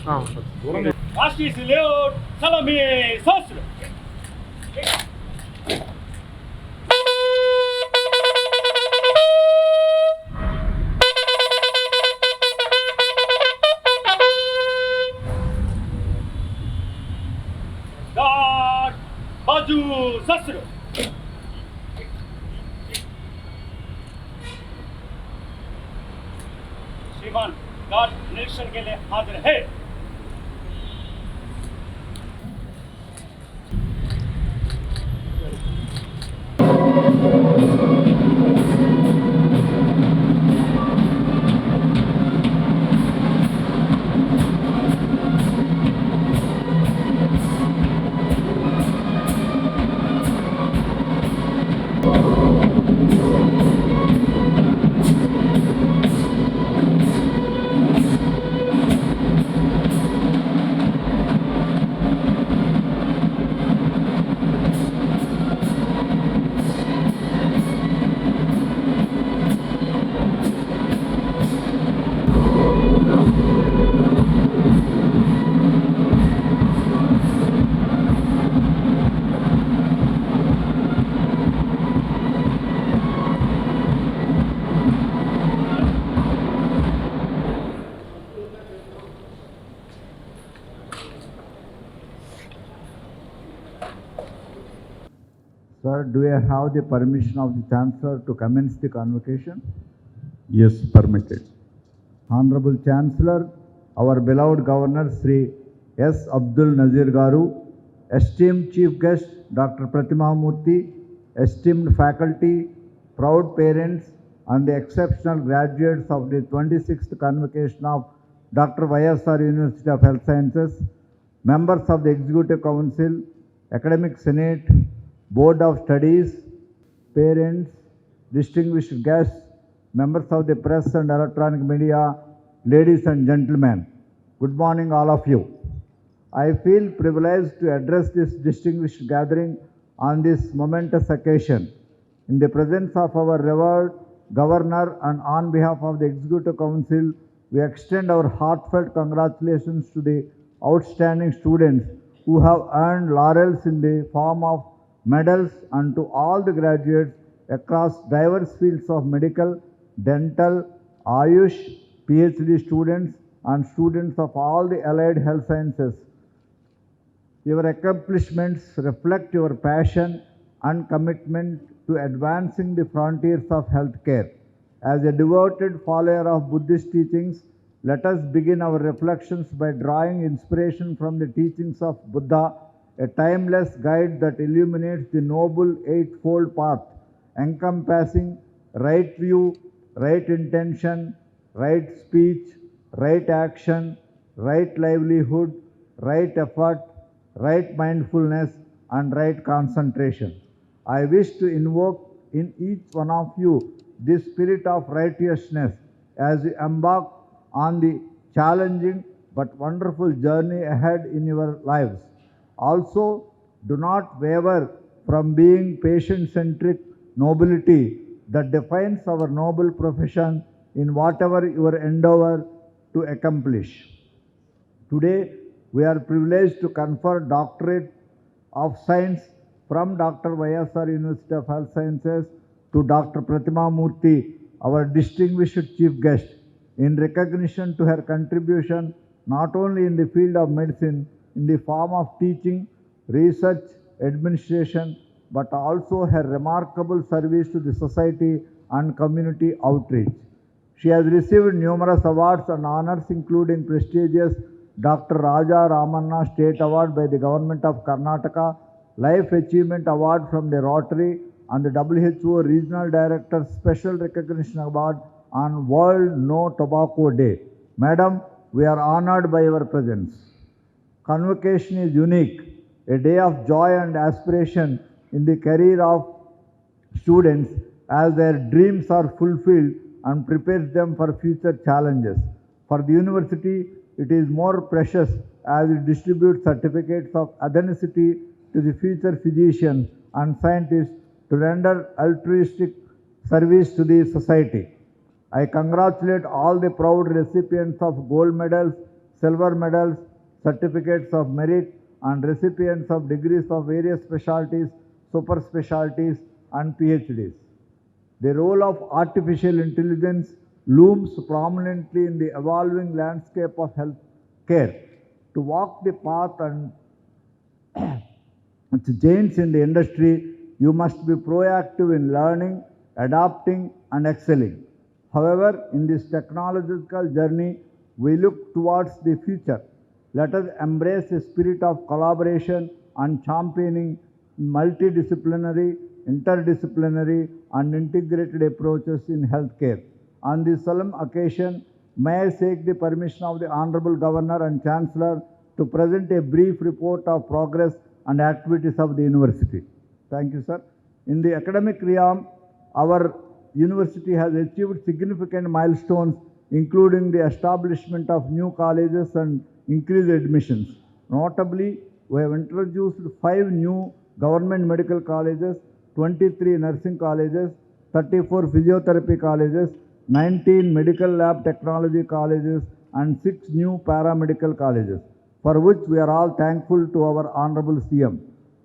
Justice Leod Salome Sosro. God Baju Sosro. श्रीमान guard निरीक्षण के लिए हाजिर है। Sir, do I have the permission of the Chancellor to commence the convocation? Yes, permitted. Honorable Chancellor, our beloved Governor Sri S. Abdul Nazeer Garu, esteemed Chief Guest Dr. Pratima Murthy, esteemed faculty, proud parents, and the exceptional graduates of the 26th convocation of Dr.YSR University of HealthSciences, members of the Executive Council, Academic Senate, Board of Studies, parents, distinguished guests, members of the press and electronic media, ladies and gentlemen, good morning all of you. I feel privileged to address this distinguished gathering on this momentous occasion in the presence of our revered Governor, and on behalf of the Executive Council, we extend our heartfelt congratulations to the outstanding students who have earned laurels in the form of medals, and to all the graduates across diverse fields of medical, dental, Ayush, PhD students, and students of all the allied health sciences. Your accomplishments reflect your passion and commitment to advancing the frontiers of healthcare. As a devoted follower of Buddhist teachings, let us begin our reflections by drawing inspiration from the teachings of Buddha, a timeless guide that illuminates the noble eightfold path, encompassing right view, right intention, right speech, right action, right livelihood, right effort, right mindfulness, and right concentration. I wish to invoke in each one of you this spirit of righteousness as you embark on the challenging but wonderful journey ahead in your lives. Also, do not waver from being patient-centric nobility that defines our noble profession in whatever your endeavor to accomplish. Today, we are privileged to confer Doctorate of Science from Dr.YSR University of Health Sciences to Dr. Pratima Murthy, our distinguished chief guest, in recognition to her contribution not only in the field of medicine, in the form of teaching, research, administration, but also her remarkable service to the society and community outreach. She has received numerous awards and honors, including prestigious Dr. Raja Ramanna State Award by the Government of Karnataka, Life Achievement Award from the Rotary, and the WHO Regional Director Special Recognition Award on World No Tobacco Day. Madam, we are honored by your presence. Convocation is unique, a day of joy and aspiration in the career of students as their dreams are fulfilled and prepares them for future challenges. For the university, it is more precious as it distributes certificates of authenticity to the future physicians and scientists to render altruistic service to the society. I congratulate all the proud recipients of gold medals, silver medals, certificates of merit, and recipients of degrees of various specialties, super specialties, and PhDs. The role of artificial intelligence looms prominently in the evolving landscape of health care. To walk the path and its giants in the industry, you must be proactive in learning, adapting, and excelling. However, in this technological journey, we look towards the future. Let us embrace a spirit of collaboration and championing multidisciplinary, interdisciplinary, and integrated approaches in healthcare. On this solemn occasion, may I seek the permission of the Honorable Governor and Chancellor to present a brief report of progress and activities of the university. Thank you, sir. In the academic realm, our university has achieved significant milestones, including the establishment of new colleges and increased admissions. Notably, we have introduced 5 new government medical colleges, 23 nursing colleges, 34 physiotherapy colleges, 19 medical lab technology colleges, and 6 new paramedical colleges, for which we are all thankful to our Honorable CM.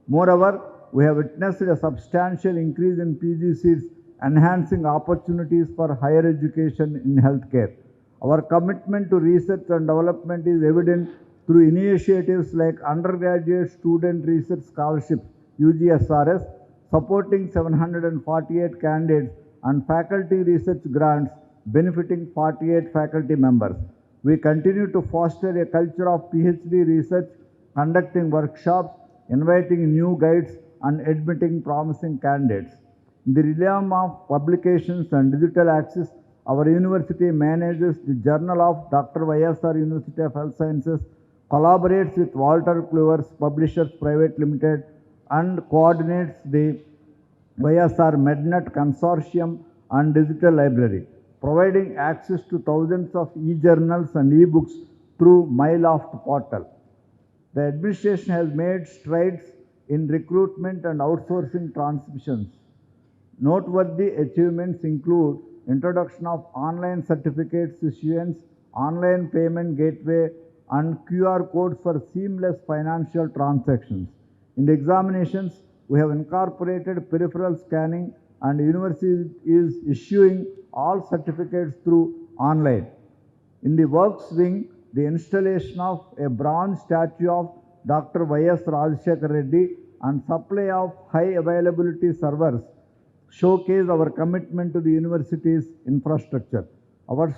Moreover, we have witnessed a substantial increase in PG seats, enhancing opportunities for higher education in healthcare. Our commitment to research and development is evident through initiatives like Undergraduate Student Research Scholarships, UGSRS, supporting 748 candidates, and faculty research grants benefiting 48 faculty members. We continue to foster a culture of PhD research, conducting workshops, inviting new guides, and admitting promising candidates. In the realm of publications and digital access, our university manages the Journal of Dr.YSR University of HealthSciences, collaborates with Walter Clover's Publishers Private Limited, and coordinates the YSR MedNet Consortium and Digital Library, providing access to thousands of e-journals and e-books through MyLoft portal. The administration has made strides in recruitment and outsourcing transmissions. Noteworthy achievements include introduction of online certificates issuance, online payment gateway, and QR codes for seamless financial transactions. In the examinations, we have incorporated peripheral scanning, and the university is issuing all certificates through online. In the works wing, the installation of a bronze statue of Dr. Y.S. Rajashekar Reddy and supply of high availability servers showcase our commitment to the university's infrastructure. Our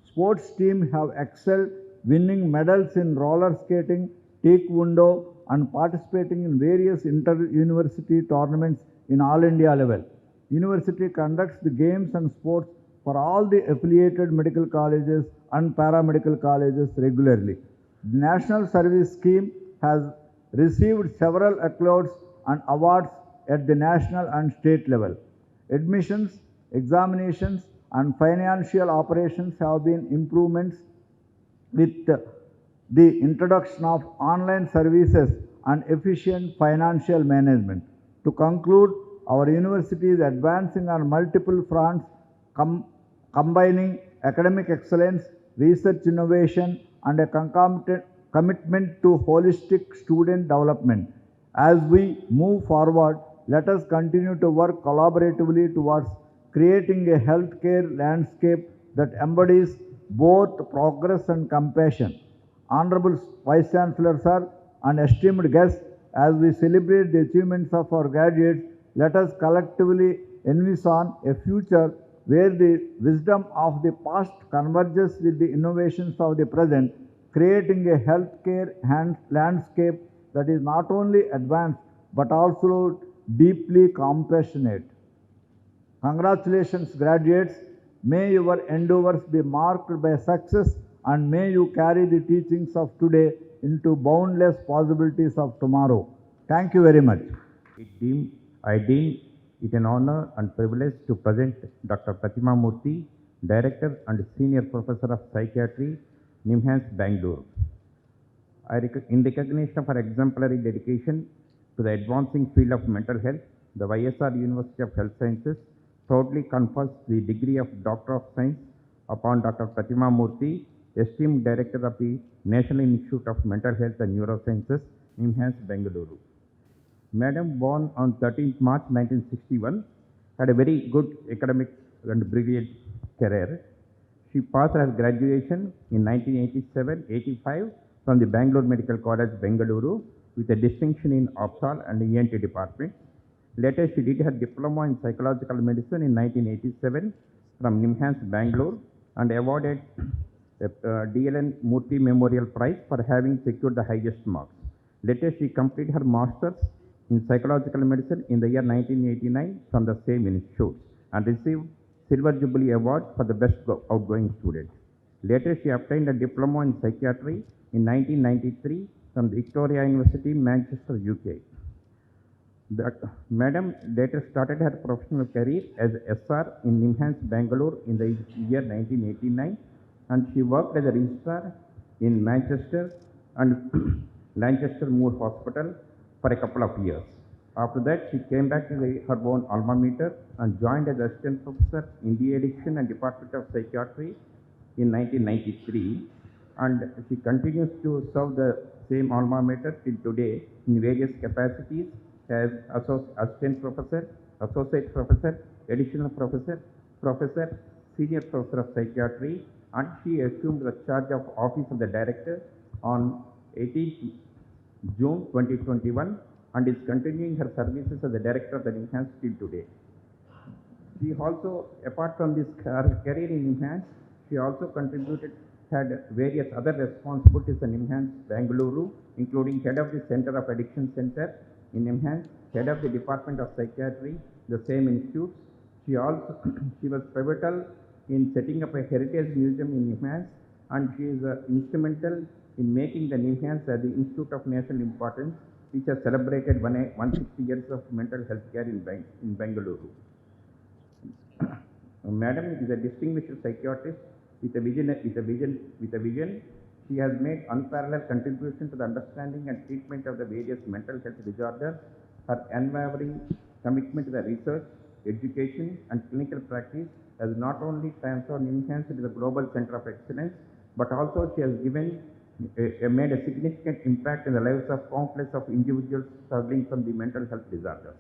sports team have excelled, winning medals in roller skating, taekwondo, and participating in various inter-university tournaments in all India level. University conducts the games and sports for all the affiliated medical colleges and paramedical colleges regularly. The National Service Scheme has received several accolades and awards at the national and state level. Admissions, examinations, and financial operations have been improvements with the introduction of online services and efficient financial management. To conclude, our university is advancing on multiple fronts, combining academic excellence, research innovation, and a concomitant commitment to holistic student development. As we move forward, let us continue to work collaboratively towards creating a healthcare landscape that embodies both progress and compassion. Honorable Vice Chancellor, sir, and esteemed guests, as we celebrate the achievements of our graduates, let us collectively envision a future where the wisdom of the past converges with the innovations of the present, creating a healthcare landscape that is not only advanced but also deeply compassionate. Congratulations, graduates. May your endeavors be marked by success, and may you carry the teachings of today into boundless possibilities of tomorrow. Thank you very much. I deem it an honor and privilege to present Dr. Pratima Murthy, Director and Senior Professor of Psychiatry, NIMHANS, Bangalore. In recognition of her exemplary dedication to the advancing field of mental health, the YSR University of Health Sciences proudly confers the degree of Doctor of Science upon Dr. Pratima Murthy esteemed Director of the National Institute of Mental Health and Neurosciences, NIMHANS, Bengaluru. Madam, born on 13th March 1961, had a very good academic and brilliant career. She passed her graduation in 1987-85 from the Bangalore Medical College, Bengaluru, with a distinction in Ophthal and ENT department. Later, she did her diploma in psychological medicine in 1987 from NIMHANS, Bangalore, and awarded DLN Murthy Memorial Prize for having secured the highest marks. Later, she completed her master's in psychological medicine in the year 1989 from the same institute and received Silver Jubilee Award for the best outgoing student. Later, she obtained a diploma in psychiatry in 1993 from the Victoria University, Manchester, UK. Madam later started her professional career as SR in NIMHANS, Bangalore in the year 1989, and she worked as a registrar in Manchester and Lancaster Moor Hospital for a couple of years. After that, she came back to her own alma mater and joined as assistant professor in de-addiction and Department of Psychiatry in 1993, and she continues to serve the same alma mater till today in various capacities as assistant professor, associate professor, additional professor, professor, senior professor of psychiatry, and she assumed the charge of office of the director on 18th June 2021 and is continuing her services as the director of the NIMHANS till today. She also, apart from this career in NIMHANS, she also had various other responsibilities in NIMHANS, Bengaluru, including head of the Center of Addiction Center in NIMHANS, head of the Department of Psychiatry, the same institute. She was pivotal in setting up a heritage museum in NIMHANS, and she is instrumental in making the NIMHANS as the Institute of National Importance, which has celebrated 160 years of mental health care in Bengaluru. Madam is a distinguished psychiatrist with a vision. She has made unparalleled contribution to the understanding and treatment of the various mental health disorders. Her unwavering commitment to the research, education, and clinical practice has not only transformed NIMHANS into the global center of excellence, but also she has made a significant impact in the lives of countless of individuals struggling from the mental health disorders.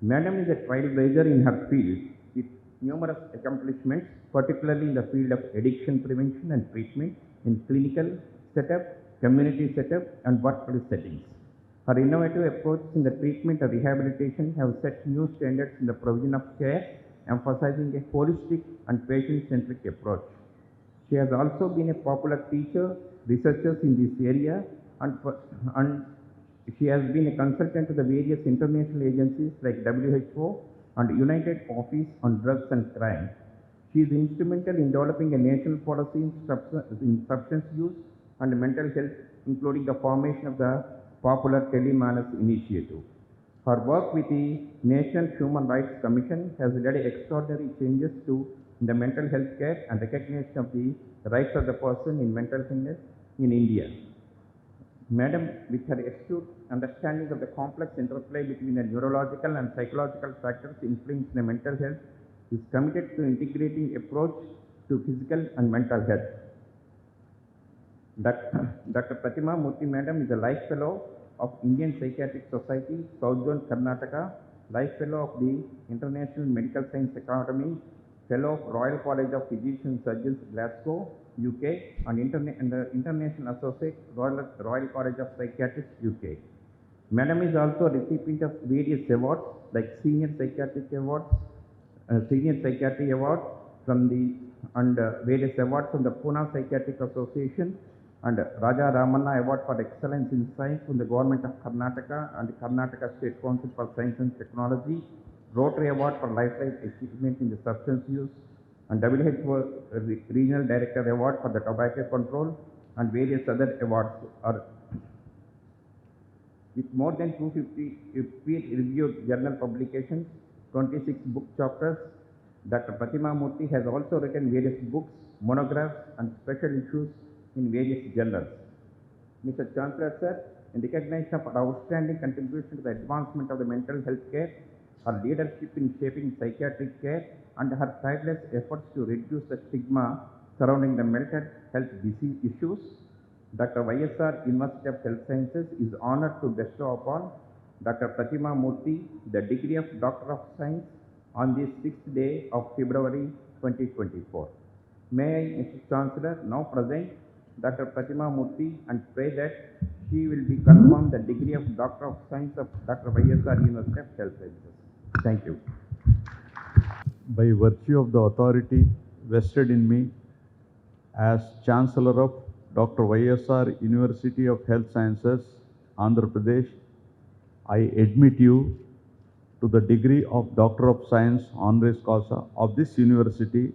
Madam is a trailblazer in her field with numerous accomplishments, particularly in the field of addiction prevention and treatment in clinical setup, community setup, and workplace settings. Her innovative approaches in the treatment and rehabilitation have set new standards in the provision of care, emphasizing a holistic and patient-centric approach. She has also been a popular teacher, researcher in this area, and she has been a consultant to the various international agencies like WHO and United Office on Drugs and Crime. She is instrumental in developing a national policy in substance use and mental health, including the formation of the popular Telemanus initiative. Her work with the National Human Rights Commission has led extraordinary changes to the mental health care and recognition of the rights of the person in mental illness in India. Madam, with her astute understanding of the complex interplay between the neurological and psychological factors influencing the mental health, is committed to integrating approach to physical and mental health. Dr. Pratima Murthy Madam is a Life Fellow of Indian Psychiatric Society, South Zone, Karnataka, Life Fellow of the International Medical Science Academy, Fellow of Royal College of Physicians and Surgeons, Glasgow, UK, and International Associate, Royal College of Psychiatrists, UK. Madam is also a recipient of various awards like Senior Psychiatry Award and various awards from the Pune Psychiatric Association, and Raja Ramanna Award for Excellence in Science from the Government of Karnataka and the Karnataka State Council for Science and Technology, Rotary Award for Lifetime Achievement in the Substance Use, and WHO Regional Director Award for the Tobacco Control, and various other awards. With more than 250 peer-reviewed journal publications, 26 book chapters, Dr. Pratima Murthy has also written various books, monographs, and special issues in various journals. Mr. Chancellor, sir, in recognition of her outstanding contribution to the advancement of the mental health care, her leadership in shaping psychiatric care, and her tireless efforts to reduce the stigma surrounding the mental health disease issues, Dr. YSR University of Health Sciences is honored to bestow upon Dr. Pratima Murthy the degree of Doctor of Science on the 6th day of February 2024. May I, Mr. Chancellor, now present Dr. Pratima Murthy and pray that she will be confirmed the degree of Doctor of Science of Dr. YSR University of Health Sciences. Thank you. By virtue of the authority vested in me as Chancellor of Dr. YSR University of Health Sciences, Andhra Pradesh, I admit you to the degree of Doctor of Science honoris causa of this university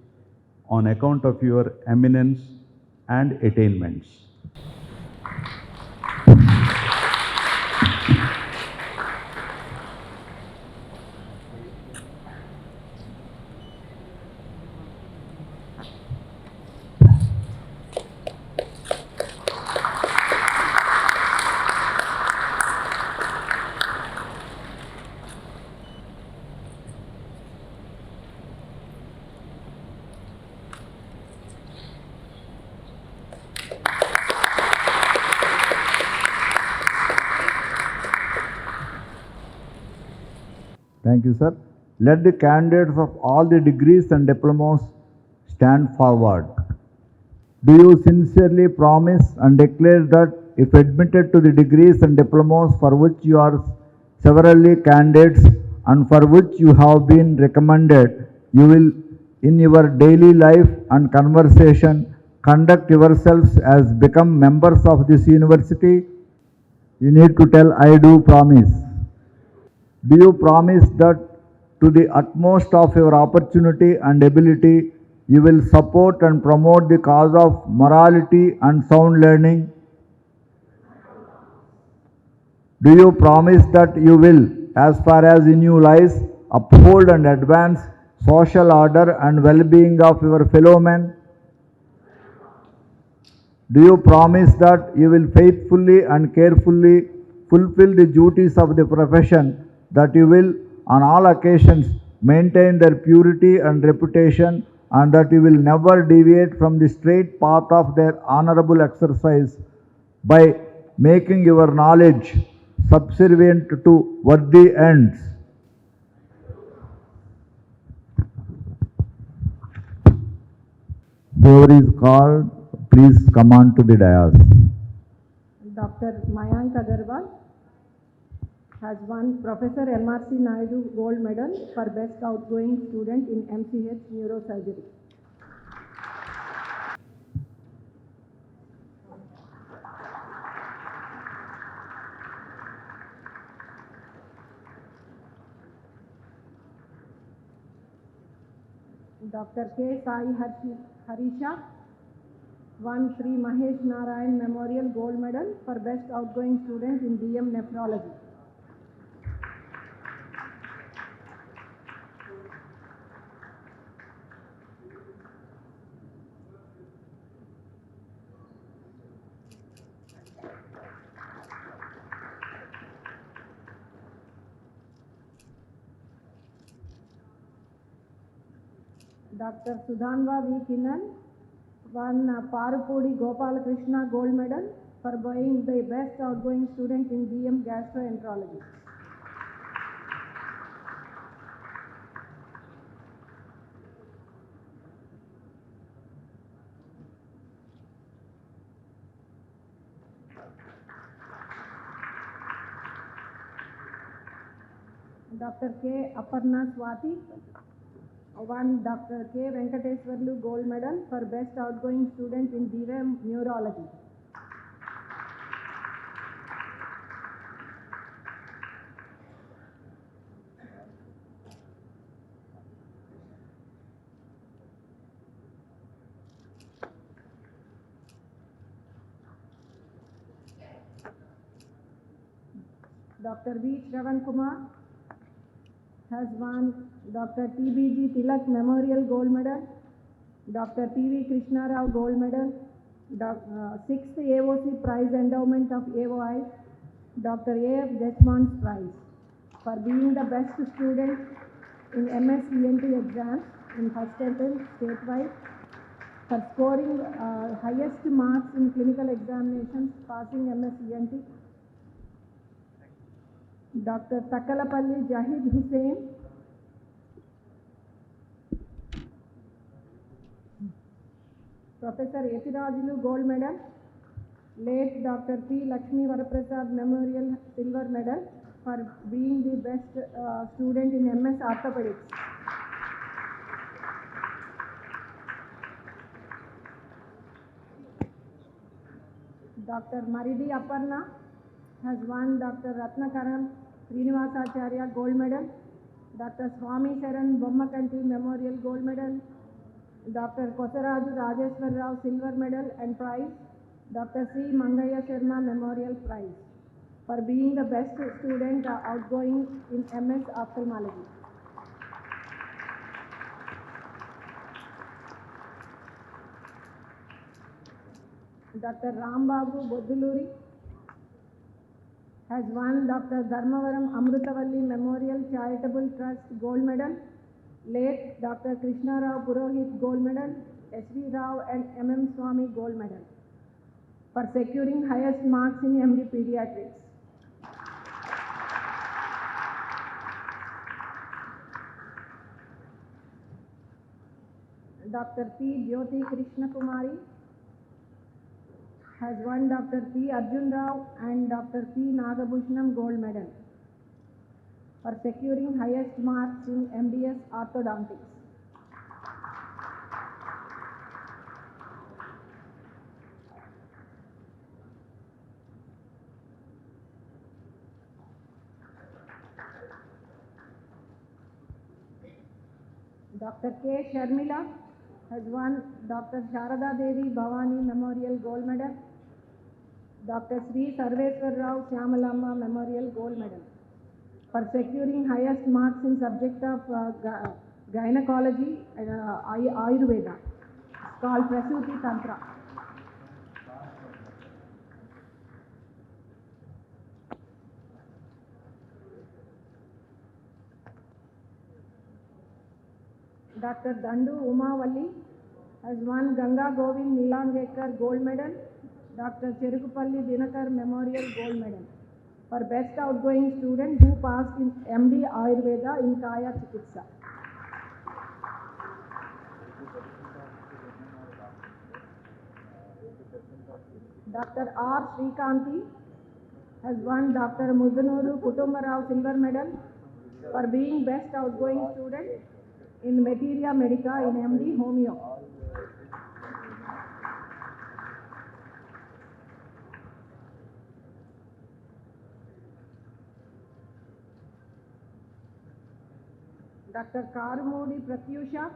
on account of your eminence and attainments. Thank you, sir. Let the candidates of all the degrees and diplomas stand forward. Do you sincerely promise and declare that if admitted to the degrees and diplomas for which you are severally candidates and for which you have been recommended, you will in your daily life and conversation conduct yourselves as become members of this university? You need to tell, I do promise. Do you promise that to the utmost of your opportunity and ability, you will support and promote the cause of morality and sound learning? Do you promise that you will, as far as in you lies, uphold and advance social order and well-being of your fellow men? Do you promise that you will faithfully and carefully fulfill the duties of the profession, that you will on all occasions maintain their purity and reputation, and that you will never deviate from the straight path of their honorable exercise by making your knowledge subservient to worthy ends? Whoever is called, please come on to the dais. Dr. Mayank Agarwal has won Professor M.R.C. Naidu Gold Medal for Best Outgoing Student in MCH Neurosurgery. Dr. K. Sai Harisha won Sri Mahesh Narayan Memorial Gold Medal for Best Outgoing Student in DM Nephrology. Dr. Sudhanva V. Kinnan won Parupudi Gopala Krishna Gold Medal for being the best outgoing student in DM Gastroenterology. Dr. K. Aparna Swati won Dr. K. Venkateswarlu Gold Medal for Best Outgoing Student in DM Neurology. Dr. V. Shravan Kumar has won Dr. T.B.G. Tilak Memorial Gold Medal, Dr. T.V. Krishna Rao Gold Medal, 6th AOC Prize Endowment of AOI, Dr. A.F. Desmond's Prize for being the best student in MS ENT exams in first attempt statewide, for scoring highest marks in clinical examinations, passing MS-ENT. Dr. Takalapalli Jahid Hussain. Professor Etirajulu Gold Medal. Late Dr. P. Lakshmi Varaprasad Memorial Silver Medal for being the best student in MS Orthopedics. Dr. Maridi Aparna has won Dr. Ratnakaran Srinivasacharya Gold Medal, Dr. Swami Saran Bommakanti Memorial Gold Medal, Dr. Kosaraju Rajeswar Rao Silver Medal and Prize, Dr. C. Mangaya Sharma Memorial Prize for being the best student outgoing in MS Ophthalmology. Dr. Rambabu Boduluri has won Dr. Dharmavaram Amrutavalli Memorial Charitable Trust Gold Medal, late Dr. Krishna Rao Purohit Gold Medal, S.V. Rao and M.M. Swami Gold Medal for securing highest marks in MD Pediatrics. Dr. P. Jyoti Krishna Kumari has won Dr. P. Arjun Rao and Dr. P. Nagabhushanam Gold Medal for securing highest marks in MDS Orthodontics. Dr. K. Sharmila has won Dr. Sharada Devi Bhavani Memorial Gold Medal, Dr. Sri Sarveswar Rao Shyamalamba Memorial Gold Medal for securing highest marks in subject of gynecology and Ayurveda. It's called Prasuti Tantra. Dr. Dandu Umavalli has won Ganga Govind Nilangekar Gold Medal, Dr. Cherukupalli Dinakar Memorial Gold Medal for best outgoing student who passed in MD Ayurveda in Kaya Chikitsa. Dr. R. Srikanti has won Dr. Muzanuru Kutumbarao Silver Medal for being best outgoing student in Materia Medica in MD Homeo. Dr. Karumudi Pratyusha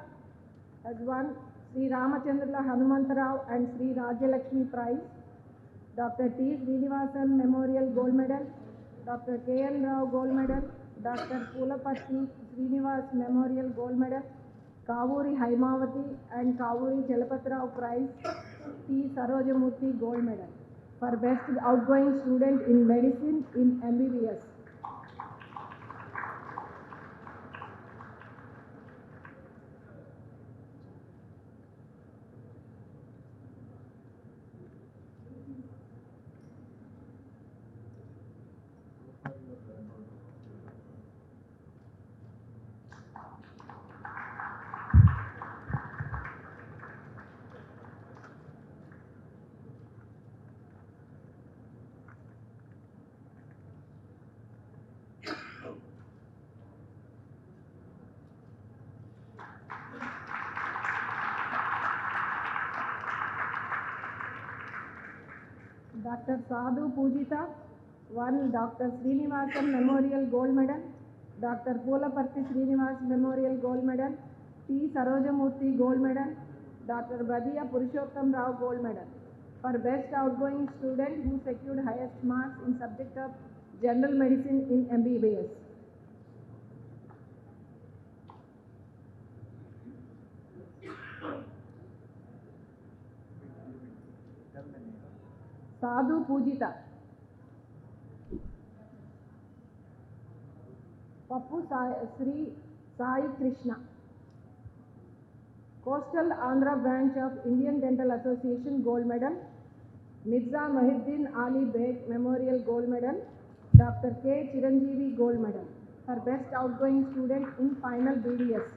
has won Sri Ramachandra Hanumantarao and Sri Rajalakshmi Prize, Dr. T. Srinivasan Memorial Gold Medal, Dr. K. L. Rao Gold Medal, Dr. Pulapatti Srinivas Memorial Gold Medal, Kavuri Haimavati and Kavuri Chalapatrao Prize, T. Sarojamurthy Gold Medal for best outgoing student in medicine in MBBS. Dr. Sadhu Pujita won Dr. Srinivasan Memorial Gold Medal, Dr. Pulaparthi Srinivas Memorial Gold Medal, T. Sarojamurthy Gold Medal, Dr. Badia Purushottam Rao Gold Medal for best outgoing student who secured highest marks in subject of general medicine in MBBS. Sadhu Pujita. Pappu Sri Sai Krishna. Coastal Andhra branch of Indian Dental Association gold medal, Mirza Mahiddin Ali Beg Memorial gold medal, Dr. K. Chiranjeevi gold medal for best outgoing student in final BDS.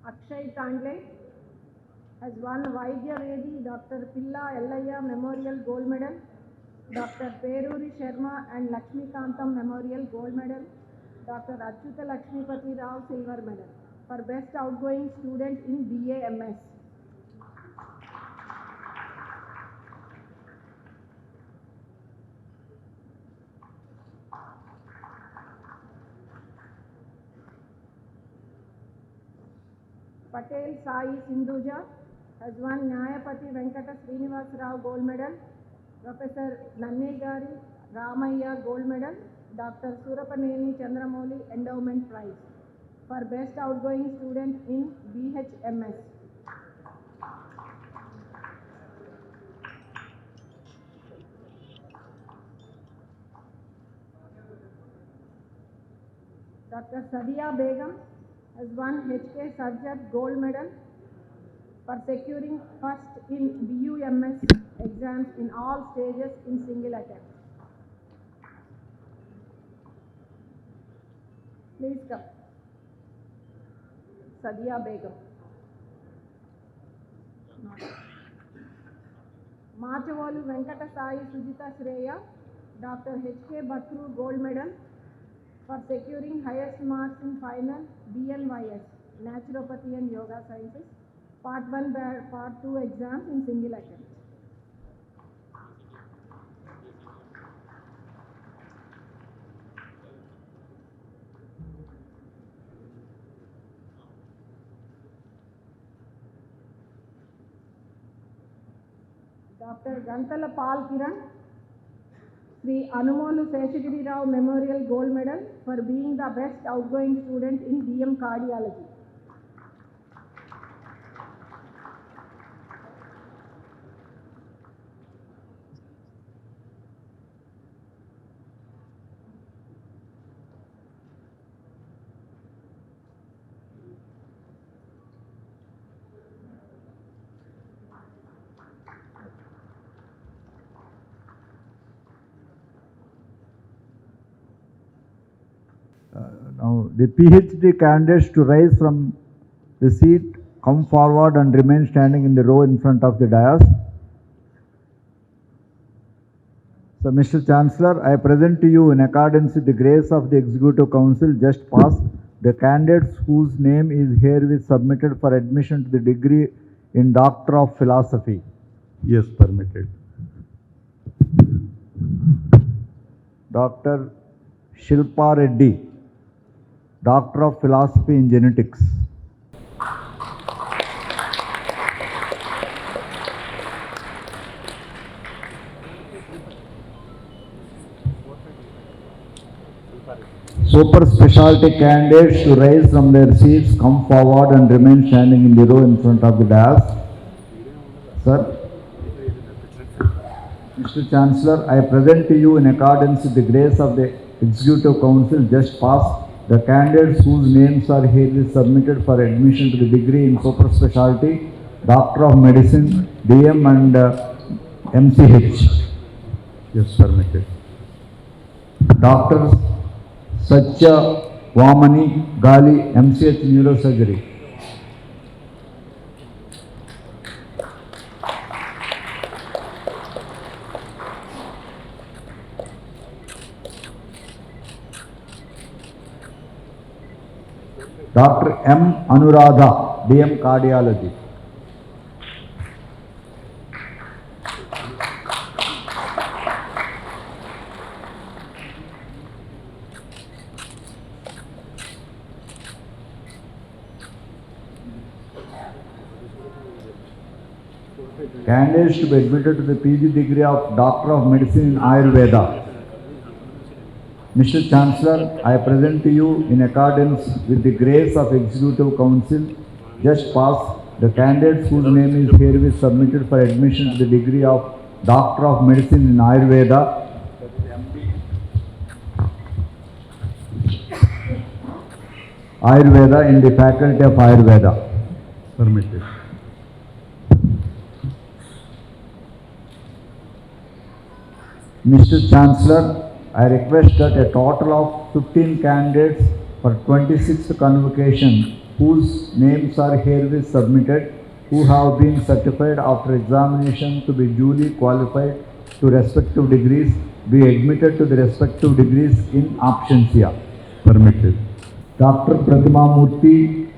Akshay Tandle has won Vaidya Vedi Dr. Pilla Ellayya Memorial Gold Medal, Dr. Peruri Sharma and Lakshmi Kantam Memorial Gold Medal, Dr. Achyuta Lakshmipati Rao Silver Medal for Best Outgoing Student in BAMS. Patel Sai Sindhuja has won Nyayapati Venkata Srinivas Rao Gold Medal, Professor Nannegari Ramayya Gold Medal, Dr. Surapaneni Chandramouli Endowment Prize for Best Outgoing Student in BHMS. Dr. Sadiya Begum has won HK Sajjad Gold Medal for securing first in BUMS exams in all stages in single attempt. Please come. Sadiya Begum. Machavolu Venkata Sai Sujita Shreya, Dr. HK Batru Gold Medal for securing highest marks in final BLYS, Naturopathy and Yoga Sciences, Part 1 Part 2 exams in single attempt. Dr. Gantala Pal Kiran, Sri Anumolu Seshagiri Rao Memorial Gold Medal for being the best outgoing student in DM Cardiology. Now, the PhD candidates to rise from the seat come forward and remain standing in the row in front of the dais. So, Mr. Chancellor, I present to you in accordance with the grace of the Executive Council just passed the candidates whose name is herewith submitted for admission to the degree in Doctor of Philosophy. Yes, permitted. Dr. Shilpa Reddy, Doctor of Philosophy in Genetics. Super specialty candidates to rise from their seats come forward and remain standing in the row in front of the dais. Sir. Mr. Chancellor, I present to you in accordance with the grace of the Executive Council just passed the candidates whose names are herewith submitted for admission to the degree in super specialty, Doctor of Medicine, DM and MCH. Yes, permitted. Dr. Satya Vamani Gali, MCH Neurosurgery. Dr. M. Anuradha, DM Cardiology. Candidates to be admitted to the PG degree of Doctor of Medicine in Ayurveda. Mr. Chancellor, I present to you in accordance with the grace of Executive Council just passed the candidates whose name is herewith submitted for admission to the degree of Doctor of Medicine in Ayurveda. Ayurveda in the Faculty of Ayurveda. Permitted. Mr. Chancellor, I request that a total of 15 candidates for 26th convocation whose names are herewith submitted, who have been certified after examination to be duly qualified to respective degrees, be admitted to the respective degrees in absentia. Permitted. Dr. Pratima Murthy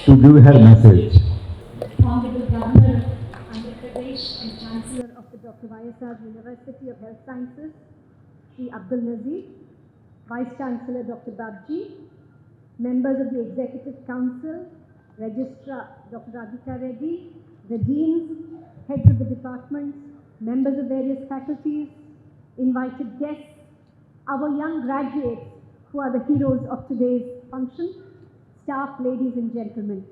to give her message. Hon'ble Governor of Andhra Pradesh and Chancellor of the Dr.YSR University of HealthSciences, Sri Abdul Nazeer, Vice Chancellor Dr. Babji, members of the Executive Council, Registrar Dr. Radhika Reddy, the deans, heads of the departments, members of various faculties, invited guests, our young graduates who are the heroes of today's function, staff, ladies and gentlemen.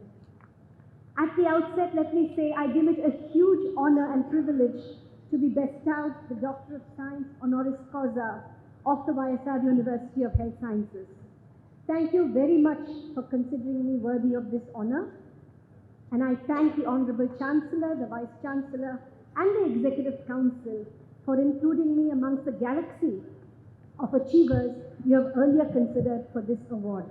At the outset, let me say I deem it a huge honor and privilege to be bestowed the Doctor of Science honoris causa of the YSR University of Health Sciences. Thank you very much for considering me worthy of this honor. And I thank the Honorable Chancellor, the Vice Chancellor, and the Executive Council for including me amongst the galaxy of achievers you have earlier considered for this award.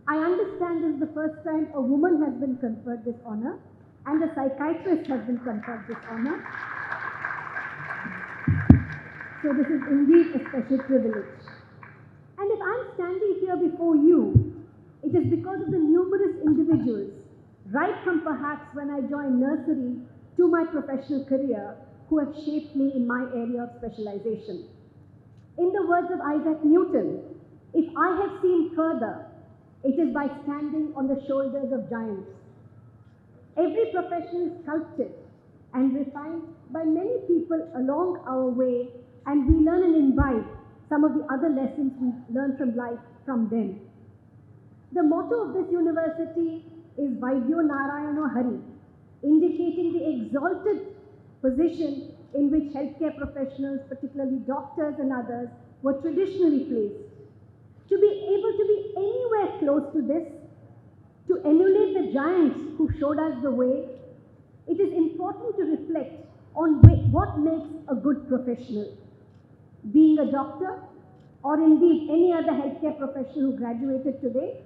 I understand this is the first time a woman has been conferred this honor, and a psychiatrist has been conferred this honor. So this is indeed a special privilege. And if I'm standing here before you, it is because of the numerous individuals, right from perhaps when I joined nursery to my professional career, who have shaped me in my area of specialization. In the words of Isaac Newton, if I have seen further, it is by standing on the shoulders of giants. Every profession is sculpted and refined by many people along our way, and we learn and imbibe some of the other lessons we learn from life from them. The motto of this university is Vaidyo Narayano Hari, indicating the exalted position in which healthcare professionals, particularly doctors and others, were traditionally placed. To be able to be anywhere close to this, to emulate the giants who showed us the way, it is important to reflect on what makes a good professional. Being a doctor, or indeed any other healthcare professional who graduated today,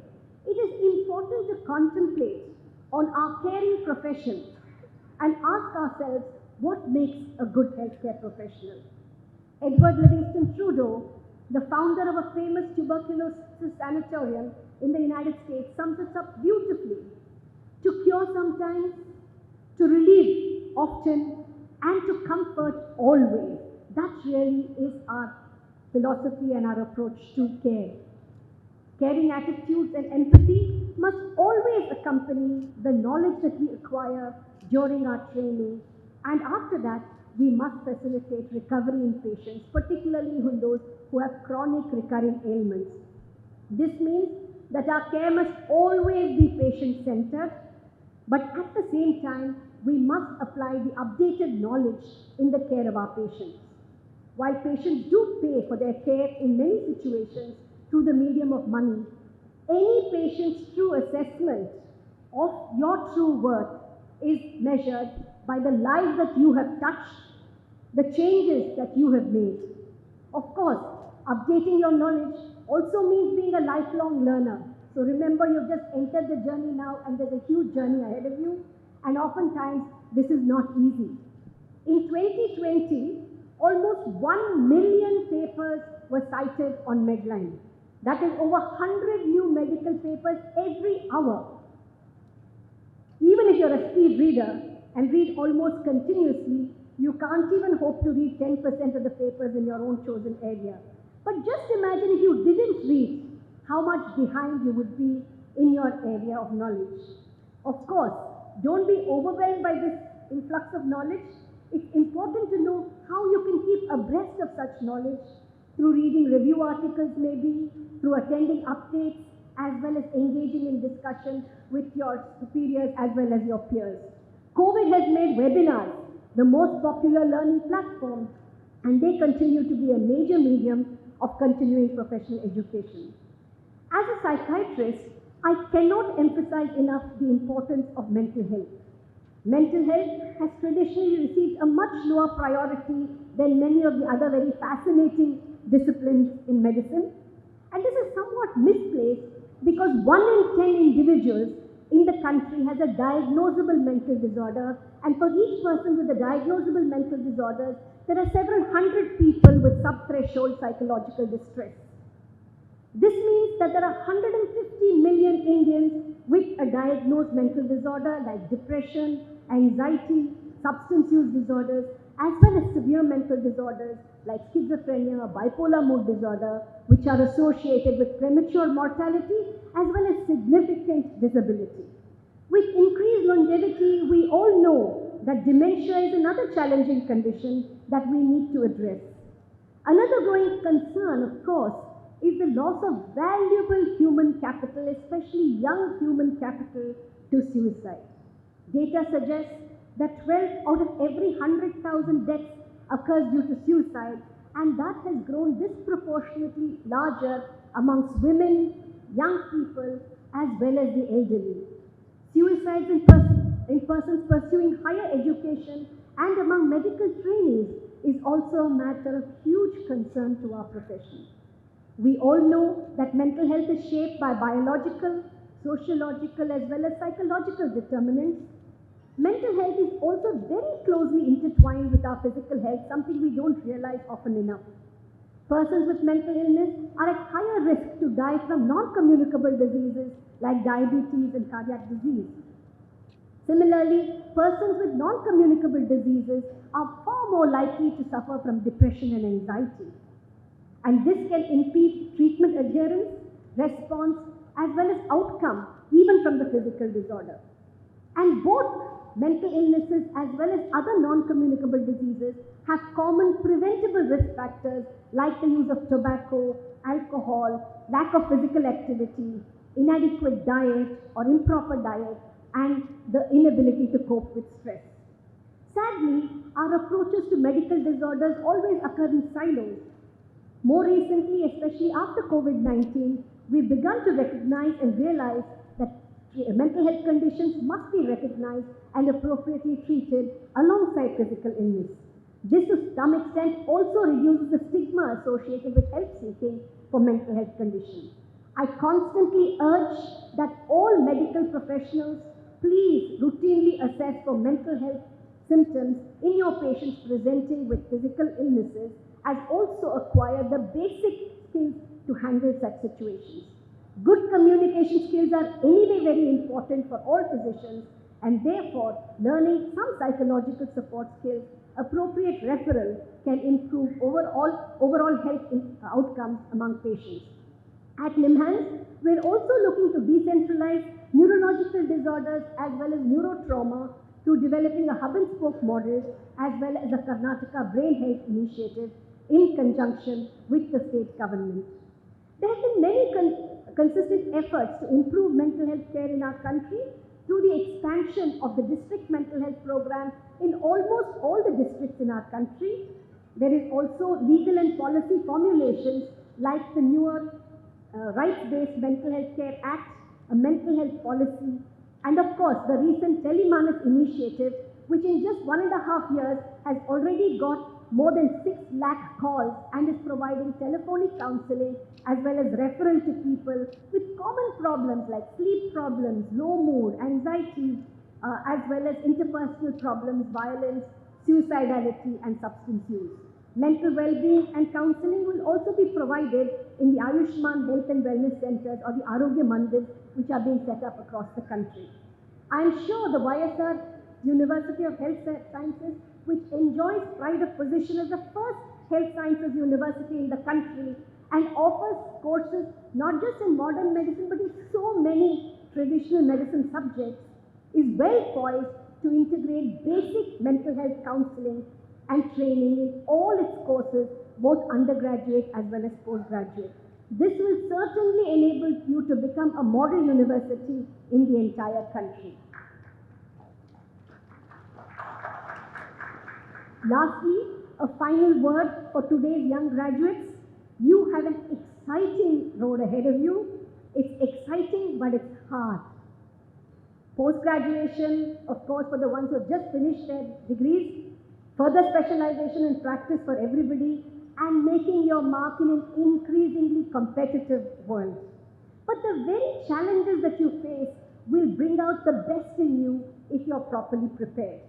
it is important to contemplate on our caring profession and ask ourselves what makes a good healthcare professional. Edward Livingston Trudeau, the founder of a famous tuberculosis sanatorium in the United States, sums it up beautifully. To cure sometimes, to relieve often, and to comfort always. That really is our philosophy and our approach to care. Caring attitudes and empathy must always accompany the knowledge that we acquire during our training, and after that, we must facilitate recovery in patients, particularly in those who have chronic recurring ailments. This means that our care must always be patient-centered, but at the same time, we must apply the updated knowledge in the care of our patients. While patients do pay for their care in many situations through the medium of money, any patient's true assessment of your true worth is measured by the lives that you have touched, the changes that you have made. Of course, updating your knowledge also means being a lifelong learner. So remember, you've just entered the journey now, and there's a huge journey ahead of you, and oftentimes this is not easy. In 2020, almost 1 million papers were cited on Medline. That is over 100 new medical papers every hour. Even if you're a speed reader and read almost continuously, you can't even hope to read 10% of the papers in your own chosen area. But just imagine if you didn't read, how much behind you would be in your area of knowledge. Of course, don't be overwhelmed by this influx of knowledge. It's important to know how you can keep abreast of such knowledge through reading review articles maybe, through attending updates, as well as engaging in discussion with your superiors as well as your peers. COVID has made webinars the most popular learning platform, and they continue to be a major medium of continuing professional education. As a psychiatrist, I cannot emphasize enough the importance of mental health. Mental health has traditionally received a much lower priority than many of the other very fascinating disciplines in medicine. And this is somewhat misplaced because 1 in 10 individuals in the country has a diagnosable mental disorder, and for each person with a diagnosable mental disorder, there are several hundred people with sub-threshold psychological distress. This means that there are 150 million Indians with a diagnosed mental disorder like depression, anxiety, substance use disorders, as well as severe mental disorders like schizophrenia or bipolar mood disorder, which are associated with premature mortality as well as significant disability. With increased longevity, we all know that dementia is another challenging condition that we need to address. Another growing concern, of course, is the loss of valuable human capital, especially young human capital, to suicide. Data suggests that 12 out of every 100,000 deaths occurs due to suicide, and that has grown disproportionately larger amongst women, young people, as well as the elderly. Suicides in persons pursuing higher education and among medical trainees is also a matter of huge concern to our profession. We all know that mental health is shaped by biological, sociological, as well as psychological determinants. Mental health is also very closely intertwined with our physical health, something we don't realize often enough. Persons with mental illness are at higher risk to die from non-communicable diseases like diabetes and cardiac disease. Similarly, persons with non-communicable diseases are far more likely to suffer from depression and anxiety. And this can impede treatment adherence, response, as well as outcome, even from the physical disorder. And both mental illnesses as well as other non-communicable diseases have common preventable risk factors like the use of tobacco, alcohol, lack of physical activity, inadequate diet or improper diet, and the inability to cope with stress. Sadly, our approaches to medical disorders always occur in silos. More recently, especially after COVID-19, we've begun to recognize and realize that mental health conditions must be recognized and appropriately treated alongside physical illness. This, to some extent, also reduces the stigma associated with help seeking for mental health conditions. I constantly urge that all medical professionals please routinely assess for mental health symptoms in your patients presenting with physical illnesses, as also acquire the basic skills to handle such situations. Good communication skills are anyway very important for all physicians, and therefore learning some psychological support skills, appropriate referral can improve overall health outcomes among patients. At NIMHANS, we're also looking to decentralize neurological disorders as well as neurotrauma through developing a hub-and-spoke model as well as a Karnataka Brain Health Initiative in conjunction with the state government. There have been many consistent efforts to improve mental health care in our country through the expansion of the district mental health program in almost all the districts in our country. There is also legal and policy formulations like the newer Rights-Based Mental Health Care Act, a mental health policy, and of course the recent Telemanas initiative, which in just 1.5 years has already got more than 6 lakh calls and is providing telephonic counseling as well as referral to people with common problems like sleep problems, low mood, anxiety, as well as interpersonal problems, violence, suicidality, and substance use. Mental well-being and counseling will also be provided in the Ayushman Health and Wellness Centers or the Arogya Mandirs, which are being set up across the country. I am sure the YSR University of HealthSciences, which enjoys pride of position as the first health sciences university in the country and offers courses not just in modern medicine but in so many traditional medicine subjects, is well poised to integrate basic mental health counseling and training in all its courses both undergraduate as well as postgraduate. This will certainly enable you to become a model university in the entire country. Lastly, a final word for today's young graduates. You have an exciting road ahead of you. It's exciting, but it's hard. Post-graduation, of course, for the ones who have just finished their degrees, further specialization and practice for everybody, and making your mark in an increasingly competitive world. But the very challenges that you face will bring out the best in you if you're properly prepared.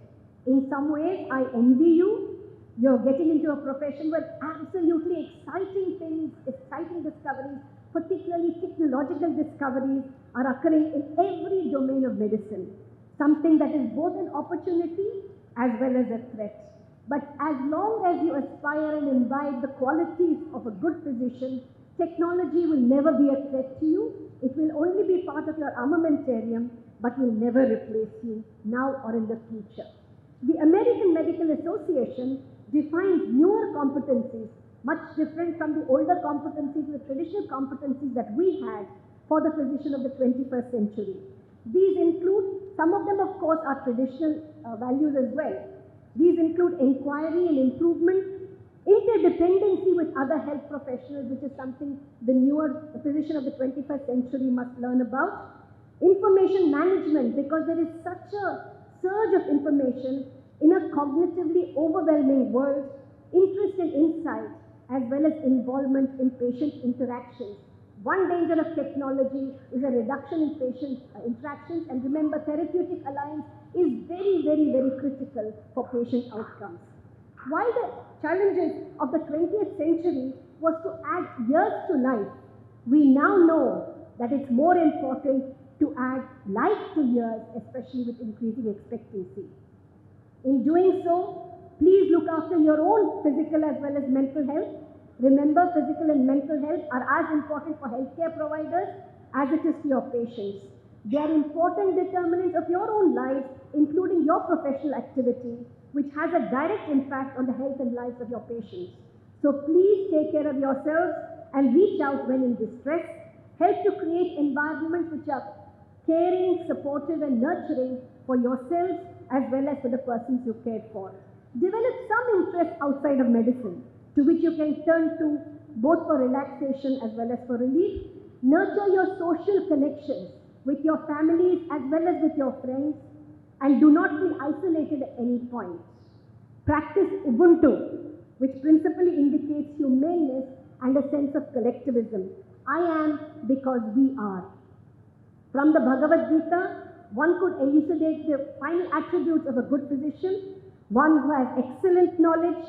In some ways, I envy you. You're getting into a profession where absolutely exciting things, exciting discoveries, particularly technological discoveries, are occurring in every domain of medicine. Something that is both an opportunity as well as a threat. But as long as you aspire and imbibe the qualities of a good physician, technology will never be a threat to you. It will only be part of your armamentarium, but will never replace you now or in the future. The American Medical Association defines newer competencies, much different from the older competencies, the traditional competencies that we had for the physician of the 21st century. These include, some of them of course are traditional values as well. These include inquiry and improvement, interdependency with other health professionals, which is something the newer physician of the 21st century must learn about. Information management, because there is such a surge of information in a cognitively overwhelming world, interest and insight, as well as involvement in patient interactions. One danger of technology is a reduction in patient interactions, and remember, therapeutic alliance is very, very, very critical for patient outcomes. While the challenges of the 20th century was to add years to life, we now know that it's more important to add life to years, especially with increasing expectancy. In doing so, please look after your own physical as well as mental health. Remember, physical and mental health are as important for healthcare providers as it is to your patients. They are important determinants of your own lives, including your professional activity, which has a direct impact on the health and lives of your patients. So please take care of yourselves and reach out when in distress. Help to create environments which are caring, supportive, and nurturing for yourselves as well as for the persons you cared for. Develop some interest outside of medicine, to which you can turn to both for relaxation as well as for relief. Nurture your social connections with your families as well as with your friends, and do not feel isolated at any point. Practice Ubuntu, which principally indicates humaneness and a sense of collectivism. I am because we are. From the Bhagavad Gita, one could elucidate the final attributes of a good physician: one who has excellent knowledge,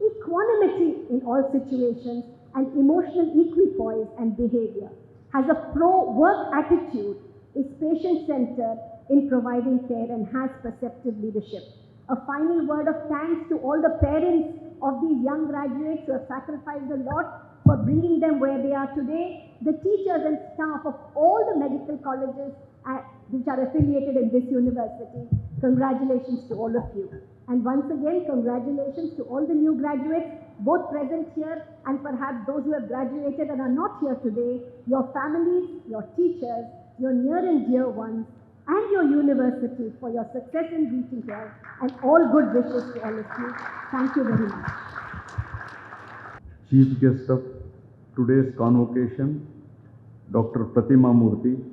equanimity in all situations, and emotional equipoise and behavior, has a pro-work attitude, is patient-centered in providing care, and has perceptive leadership. A final word of thanks to all the parents of these young graduates who have sacrificed a lot for bringing them where they are today, the teachers and staff of all the medical colleges which are affiliated in this university. Congratulations to all of you. And once again, congratulations to all the new graduates, both present here and perhaps those who have graduated and are not here today, your families, your teachers, your near and dear ones, and your university for your success in reaching here, and all good wishes to all of you. Thank you very much. Chief guest of today's convocation, Dr. Pratima Murthy,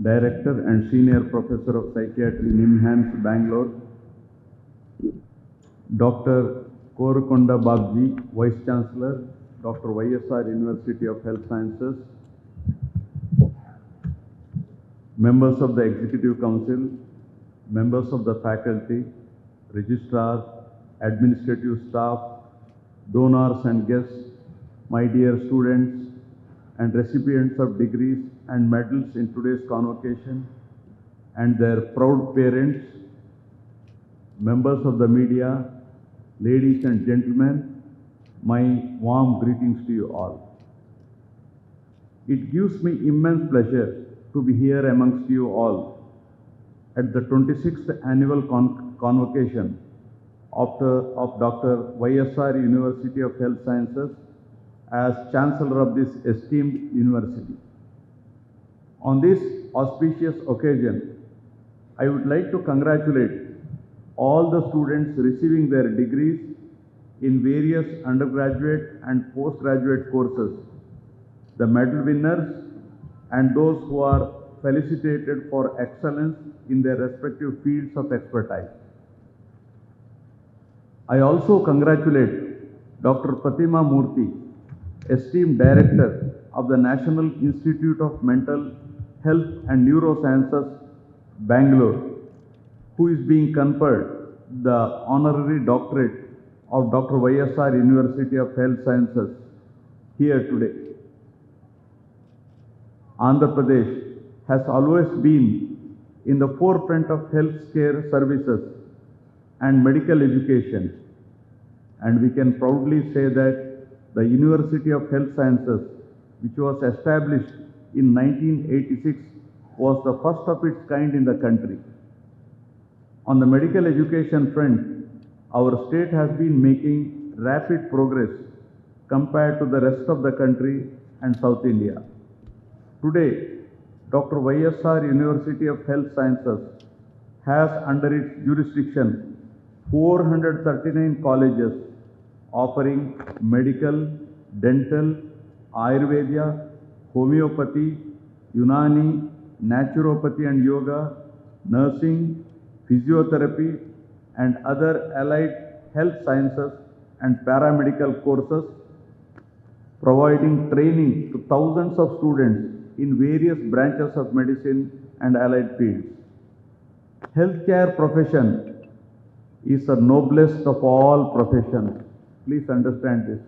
Director and Senior Professor of Psychiatry, NIMHANS, Bangalore; Dr. Korukonda Babji, Vice Chancellor, Dr.YSR University of HealthSciences; members of the Executive Council, members of the faculty, registrar, administrative staff, donors and guests, my dear students and recipients of degrees and medals in today's convocation, and their proud parents, members of the media, ladies and gentlemen, my warm greetings to you all. It gives me immense pleasure to be here amongst you all at the 26th Annual Convocation of Dr.YSR University of HealthSciences as Chancellor of this esteemed university. On this auspicious occasion, I would like to congratulate all the students receiving their degrees in various undergraduate and postgraduate courses, the medal winners, and those who are felicitated for excellence in their respective fields of expertise. I also congratulate Dr. Pratima Murthy, esteemed Director of the National Institute of Mental Health and Neurosciences, Bangalore, who is being conferred the honorary doctorate of Dr.YSR University of Health Sciences here today. Andhra Pradesh has always been in the forefront of healthcare services and medical education, and we can proudly say that the University of Health Sciences, which was established in 1986, was the first of its kind in the country. On the medical education front, our state has been making rapid progress compared to the rest of the country and South India. Today, Dr. YSR University of Health Sciences has under its jurisdiction 439 colleges offering medical, dental, Ayurveda, homeopathy, Unani, naturopathy and yoga, nursing, physiotherapy, and other allied health sciences and paramedical courses, providing training to thousands of students in various branches of medicine and allied fields. Healthcare profession is the noblest of all professions. Please understand this.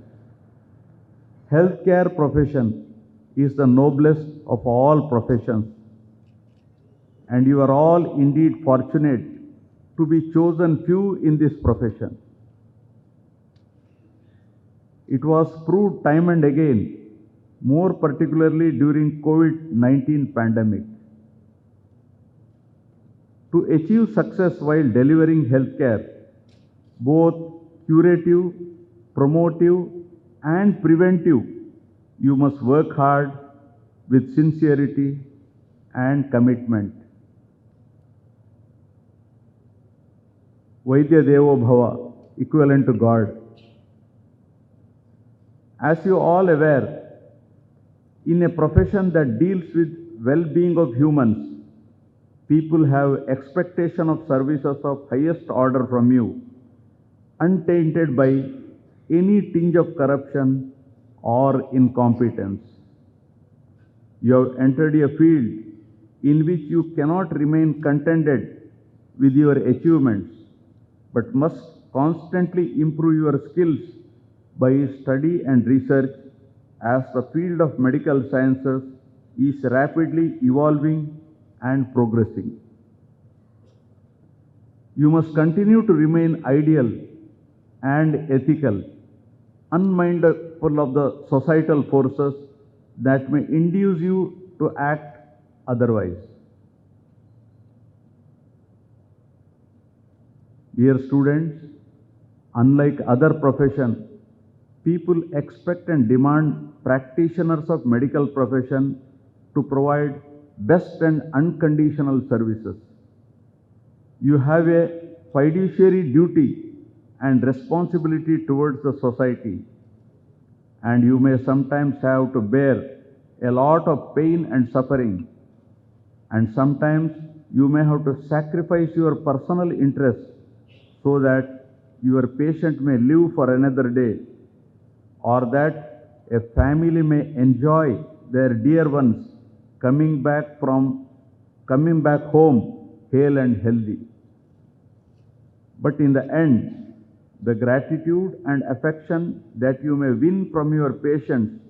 Healthcare profession is the noblest of all professions. And you are all indeed fortunate to be chosen few in this profession. It was proved time and again, more particularly during COVID-19 pandemic. To achieve success while delivering healthcare, both curative, promotive, and preventive, you must work hard with sincerity and commitment. Vaidya Devo Bhava, equivalent to God. As you all aware, in a profession that deals with well-being of humans, people have expectation of services of highest order from you, untainted by any tinge of corruption or incompetence. You have entered a field in which you cannot remain contented with your achievements, but must constantly improve your skills by study and research, as the field of medical sciences is rapidly evolving and progressing. You must continue to remain ideal and ethical, unmindful of the societal forces that may induce you to act otherwise. Dear students, unlike other professions, people expect and demand practitioners of medical profession to provide best and unconditional services. You have a fiduciary duty and responsibility towards the society, and you may sometimes have to bear a lot of pain and suffering, and sometimes you may have to sacrifice your personal interests so that your patient may live for another day, or that a family may enjoy their dear ones coming back home hale and healthy. But in the end, the gratitude and affection that you may win from your patients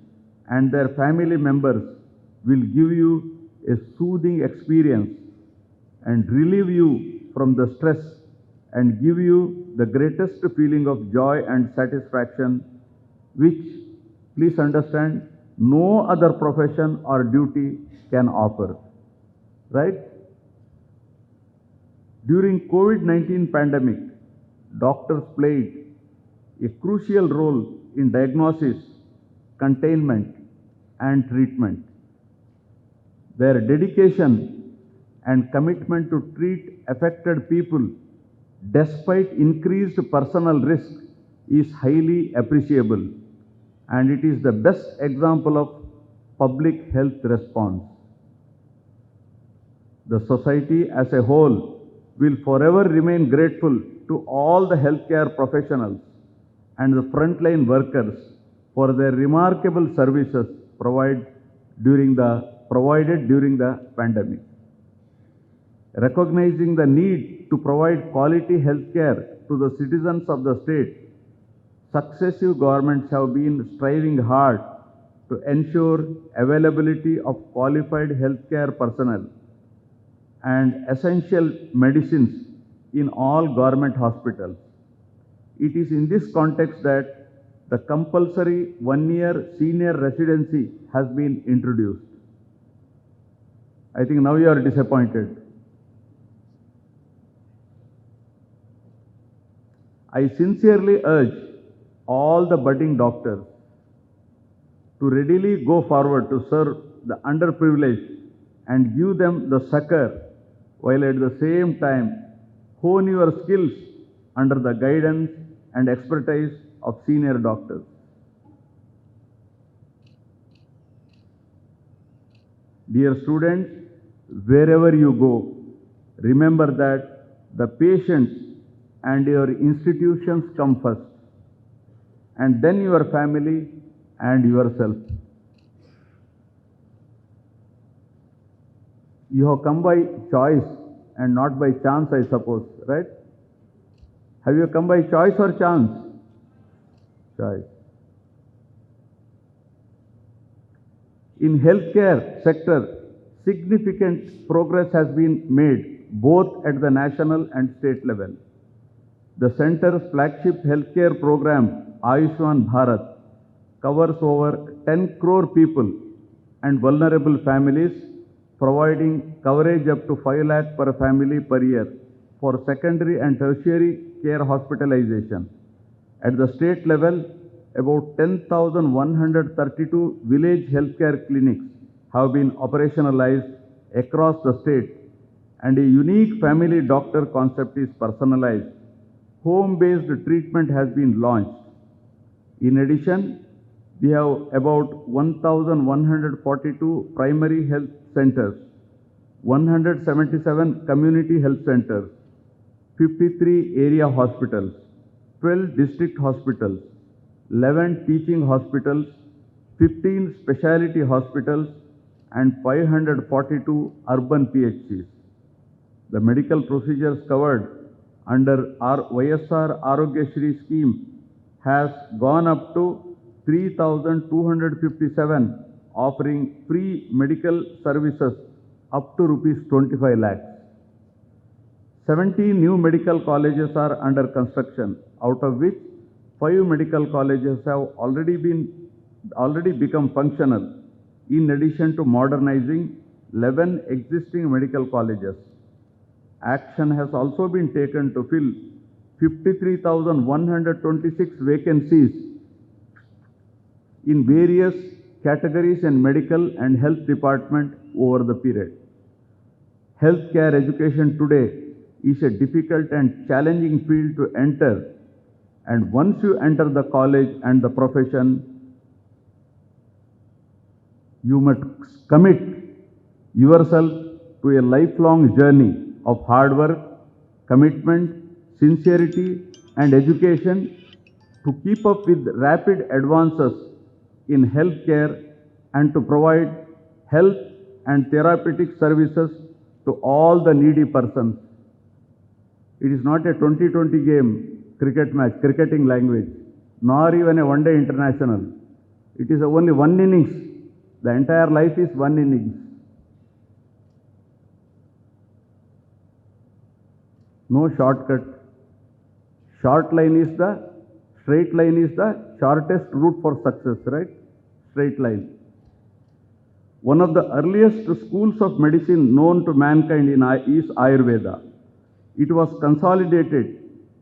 and their family members will give you a soothing experience and relieve you from the stress and give you the greatest feeling of joy and satisfaction, which, please understand, no other profession or duty can offer. Right? During COVID-19 pandemic, doctors played a crucial role in diagnosis, containment, and treatment. Their dedication and commitment to treat affected people despite increased personal risk is highly appreciable, and it is the best example of public health response. The society as a whole will forever remain grateful to all the healthcare professionals and the frontline workers for their remarkable services provided during the pandemic. Recognizing the need to provide quality healthcare to the citizens of the state, successive governments have been striving hard to ensure availability of qualified healthcare personnel and essential medicines in all government hospitals. It is in this context that the compulsory one-year senior residency has been introduced. I think now you are disappointed. I sincerely urge all the budding doctors to readily go forward to serve the underprivileged and give them the succor, while at the same time hone your skills under the guidance and expertise of senior doctors. Dear students, wherever you go, remember that the patients and your institutions come first, and then your family and yourself. You have come by choice and not by chance, I suppose, right? Have you come by choice or chance? Choice. In healthcare sector, significant progress has been made both at the national and state level. The center's flagship healthcare program, Ayushman Bharat, covers over 10 crore people and vulnerable families, providing coverage up to 5 lakh per family per year for secondary and tertiary care hospitalization. At the state level, about 10,132 village healthcare clinics have been operationalized across the state, and a unique family doctor concept is personalized. Home-based treatment has been launched. In addition, we have about 1,142 primary health centers, 177 community health centers, 53 area hospitals, 12 district hospitals, 11 teaching hospitals, 15 specialty hospitals, and 542 urban PHCs. The medical procedures covered under our YSR Arogyashri scheme has gone up to 3,257, offering free medical services up to rupees 25 lakhs. 17 new medical colleges are under construction, out of which 5 medical colleges have already become functional, in addition to modernizing 11 existing medical colleges. Action has also been taken to fill 53,126 vacancies in various categories in medical and health department over the period. Healthcare education today is a difficult and challenging field to enter, and once you enter the college and the profession, you must commit yourself to a lifelong journey of hard work, commitment, sincerity, and education to keep up with rapid advances in healthcare and to provide health and therapeutic services to all the needy persons. It is not a 2020 game, cricket match, cricketing language, nor even a one-day international. It is only one innings. The entire life is one innings. No shortcut. Straight line is the shortest route for success, right? Straight line. One of the earliest schools of medicine known to mankind is Ayurveda. It was consolidated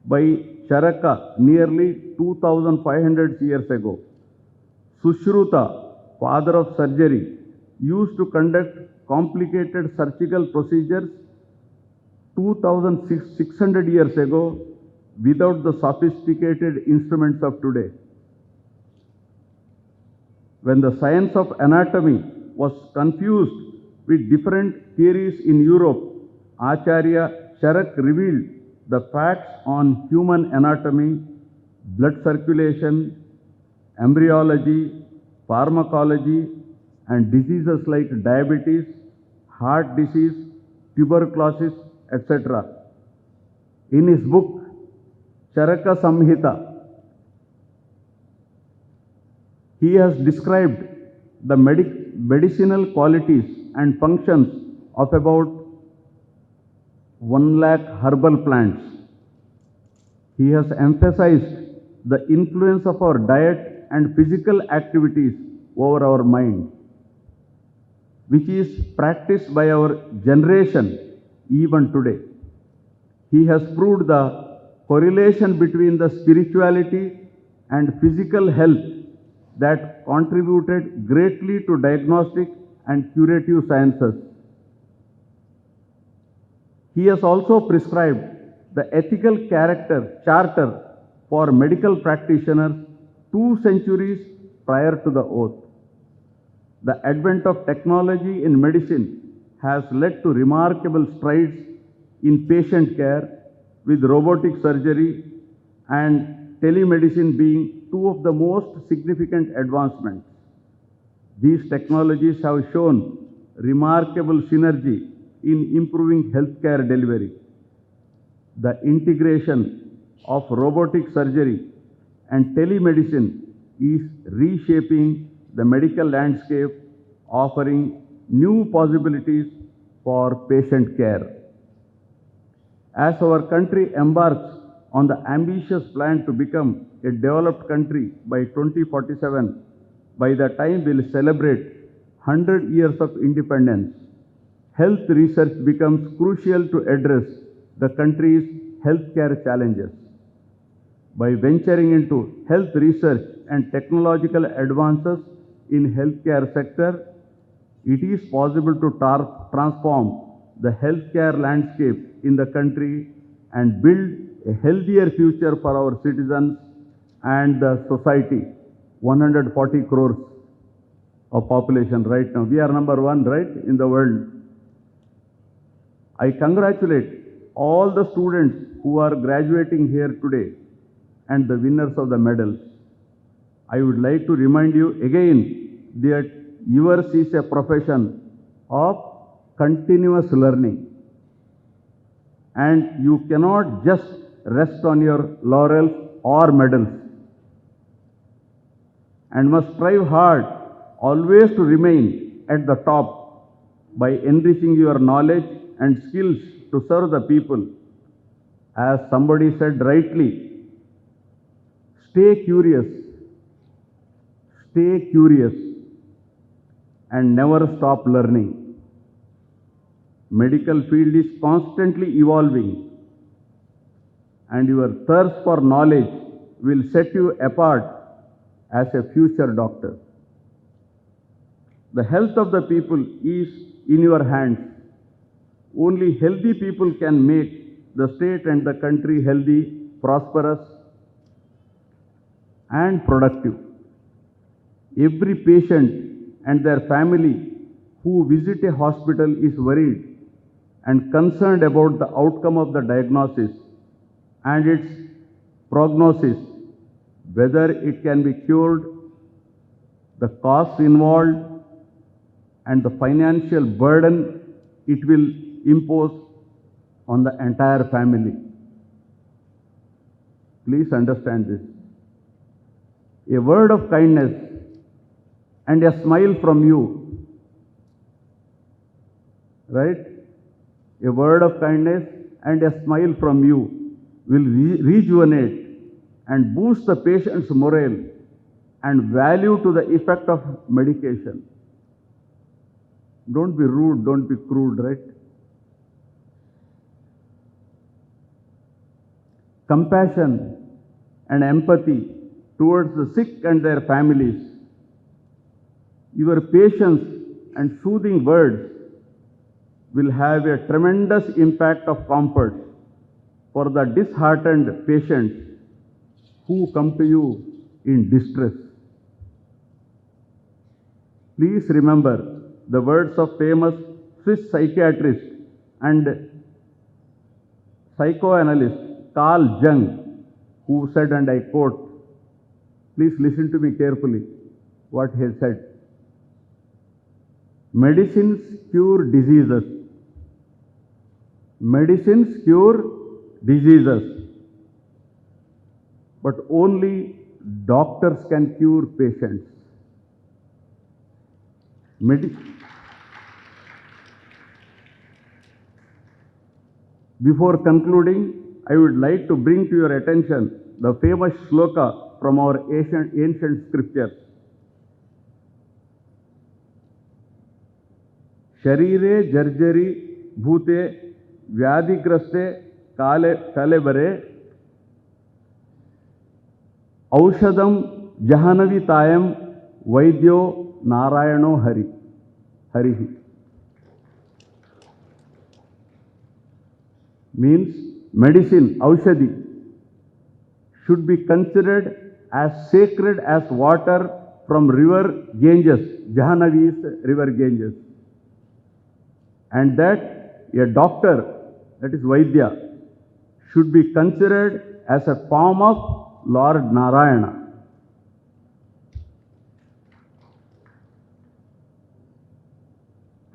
by Charaka nearly 2500 years ago. Sushruta, father of surgery, used to conduct complicated surgical procedures 2600 years ago without the sophisticated instruments of today. When the science of anatomy was confused with different theories in Europe, Acharya Charak revealed the facts on human anatomy, blood circulation, embryology, pharmacology, and diseases like diabetes, heart disease, tuberculosis, etc. In his book, Charaka Samhita, he has described the medicinal qualities and functions of about 1 lakh herbal plants. He has emphasized the influence of our diet and physical activities over our mind, which is practiced by our generation even today. He has proved the correlation between the spirituality and physical health that contributed greatly to diagnostic and curative sciences. He has also prescribed the ethical charter for medical practitioners 2 centuries prior to the oath. The advent of technology in medicine has led to remarkable strides in patient care, with robotic surgery and telemedicine being 2 of the most significant advancements. These technologies have shown remarkable synergy in improving healthcare delivery. The integration of robotic surgery and telemedicine is reshaping the medical landscape, offering new possibilities for patient care. As our country embarks on the ambitious plan to become a developed country by 2047, by the time we'll celebrate 100 years of independence, health research becomes crucial to address the country's healthcare challenges. By venturing into health research and technological advances in healthcare sector, it is possible to transform the healthcare landscape in the country and build a healthier future for our citizens and the society. 140 crores of population right now. We are number 1, right, in the world. I congratulate all the students who are graduating here today and the winners of the medals. I would like to remind you again that yours is a profession of continuous learning, and you cannot just rest on your laurels or medals, and must strive hard always to remain at the top by enriching your knowledge and skills to serve the people. As somebody said rightly, stay curious, and never stop learning. Medical field is constantly evolving, and your thirst for knowledge will set you apart as a future doctor. The health of the people is in your hands. Only healthy people can make the state and the country healthy, prosperous, and productive. Every patient and their family who visit a hospital is worried and concerned about the outcome of the diagnosis and its prognosis, whether it can be cured, the costs involved, and the financial burden it will impose on the entire family. Please understand this. A word of kindness and a smile from you, right? A word of kindness and a smile from you will rejuvenate and boost the patient's morale and value to the effect of medication. Don't be rude, don't be crude, right? compassion and empathy towards the sick and their families. Your patience and soothing words will have a tremendous impact of comfort for the disheartened patients who come to you in distress. Please remember the words of famous Swiss psychiatrist and psychoanalyst Carl Jung, who said, and I quote, please listen to me carefully, what he said. Medicines cure diseases. Medicines cure diseases. But only doctors can cure patients. Before concluding, I would like to bring to your attention the famous shloka from our ancient scriptures. Sharire jarjari bhute vyadigraste kalebare aushadam jahanavitayam vaidyo narayano harihi. Means medicine, aushadhi, should be considered as sacred as water from river Ganges, Jahanavi is river Ganges. And that a doctor, that is Vaidya, should be considered as a form of Lord Narayana.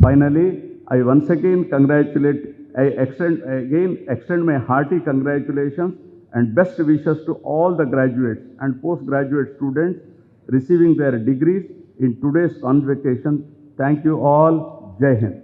Finally, I once again extend my hearty congratulations and best wishes to all the graduates and postgraduate students receiving their degrees in today's convocation. Thank you all. Jai Hind.